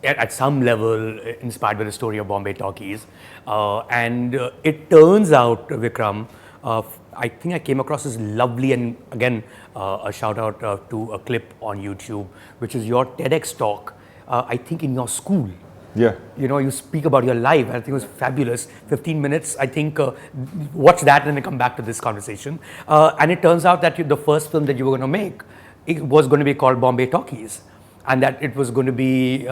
at some level inspired by the story of Bombay Talkies. And it turns out, Vikram, I think I came across this lovely, and again, a shout out to a clip on YouTube, which is your TEDx talk, I think in your school. Yeah. You know, you speak about your life. I think it was fabulous. 15 minutes. I think watch that and then come back to this conversation. And it turns out that the first film that you were going to make, it was going to be called Bombay Talkies, and that it was going to be,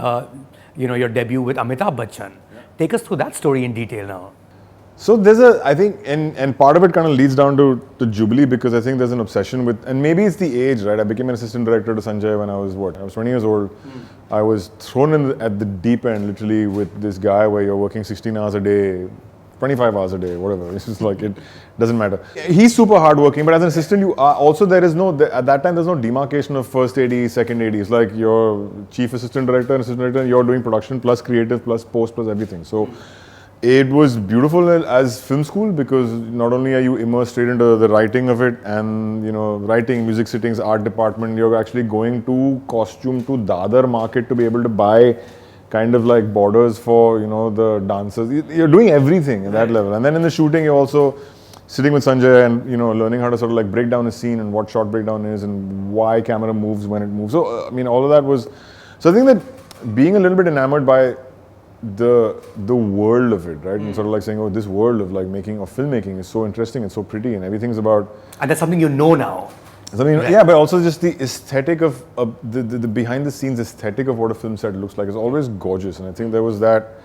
your debut with Amitabh Bachchan. Yeah. Take us through that story in detail now. So I think, and part of it kind of leads down to Jubilee, because I think there's an obsession with, and maybe it's the age, right? I became an assistant director to Sanjay when I was 20 years old. I was thrown in at the deep end, literally, with this guy where you're working 16 hours a day, 25 hours a day, whatever. It's just like, it doesn't matter. He's super hardworking, but as an assistant, you are also, at that time, there's no demarcation of first AD, second AD. It's like you're chief assistant director and assistant director, and you're doing production plus creative plus post plus everything. So it was beautiful as film school, because not only are you immersed straight into the writing of it and, writing, music sittings, art department, you're actually going to costume to Dadar market to be able to buy kind of like borders for, the dancers. You're doing everything at that level. And then in the shooting, you're also sitting with Sanjay and, learning how to sort of like break down a scene and what shot breakdown is and why camera moves when it moves. So, all of that was, so I think that being a little bit enamored by the world of it, right? And sort of like saying, oh, this world of like making or filmmaking is so interesting and so pretty, and everything's about. And that's something you know now. Right. Yeah, but also just the aesthetic of the behind the scenes aesthetic of what a film set looks like is always gorgeous, and I think there was that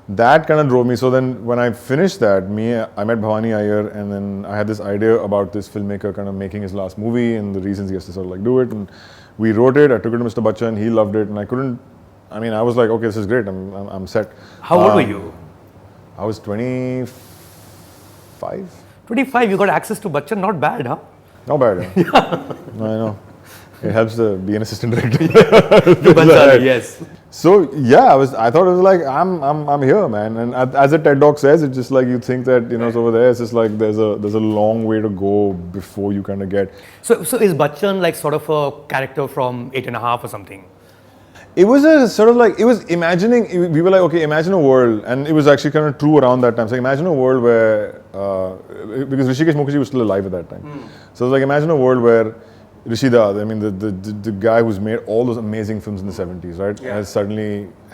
kind of drove me. So then when I finished that, I met Bhavani Iyer, and then I had this idea about this filmmaker kind of making his last movie and the reasons he has to sort of like do it, and we wrote it. I took it to Mr. Bachchan, he loved it, and I was like, okay, this is great. I'm set. How old were you? I was 25. 25. You got access to Bachchan. Not bad, huh? Not bad. Yeah. I know. It helps to be an assistant director. Yes. So yeah, I thought it was like I'm here, man. And as the TED Talk says, it's just like you think that it's over there. It's just like there's a long way to go before you kind of get. So is Bachchan like sort of a character from 8.5 or something? It was a sort of like, it was imagining, we were like, okay, imagine a world, and it was actually kind of true around that time. So imagine a world where, because Hrishikesh Mukherjee was still alive at that time. So it was like, imagine a world where Rishida, the guy who's made all those amazing films in the 70s, right? Yeah.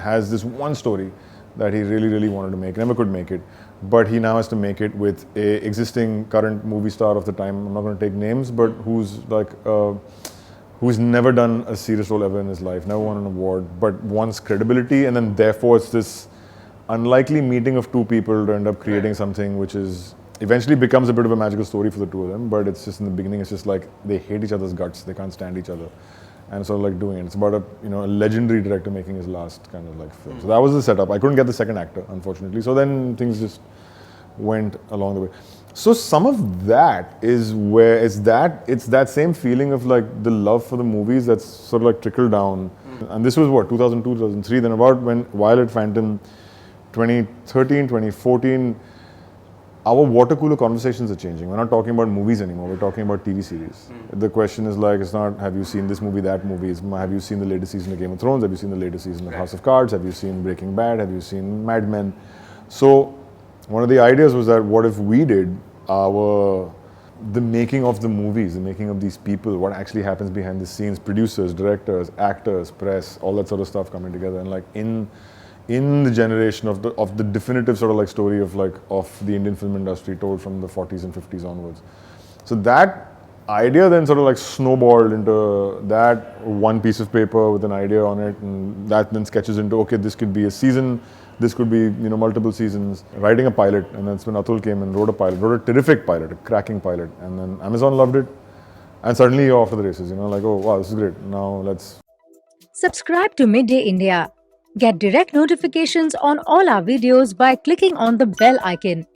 Has this one story that he really, really wanted to make, never could make it. But he now has to make it with a existing current movie star of the time. I'm not going to take names, but who's like, who's never done a serious role ever in his life, never won an award, but wants credibility, and then therefore it's this unlikely meeting of two people to end up creating something which is eventually becomes a bit of a magical story for the two of them, but it's just in the beginning, it's just like they hate each other's guts, they can't stand each other, and sort of like doing it. It's about a legendary director making his last kind of like film. So that was the setup. I couldn't get the second actor, unfortunately, so then things just went along the way. So some of that is where it's that same feeling of like the love for the movies that's sort of like trickled down. And this was what, 2002, 2003, then about when Violet Phantom, 2013, 2014, our water cooler conversations are changing. We're not talking about movies anymore, we're talking about TV series. The question is like, it's not, have you seen this movie, that movie, it's, have you seen the latest season of Game of Thrones, have you seen the latest season of House of Cards, have you seen Breaking Bad, have you seen Mad Men? So one of the ideas was that what if we did the making of the movies, the making of these people, what actually happens behind the scenes, producers, directors, actors, press, all that sort of stuff coming together, and like in the generation of the definitive sort of like story of the Indian film industry told from the 40s and 50s onwards. So that idea then sort of like snowballed into that one piece of paper with an idea on it, and that then sketches into, okay, this could be a season, this could be multiple seasons, writing a pilot, and that's when Atul came and wrote a terrific pilot, a cracking pilot, and then Amazon loved it, and suddenly you're off to the races, like, oh wow, this is great, now let's... Subscribe to Midday India. Get direct notifications on all our videos by clicking on the bell icon.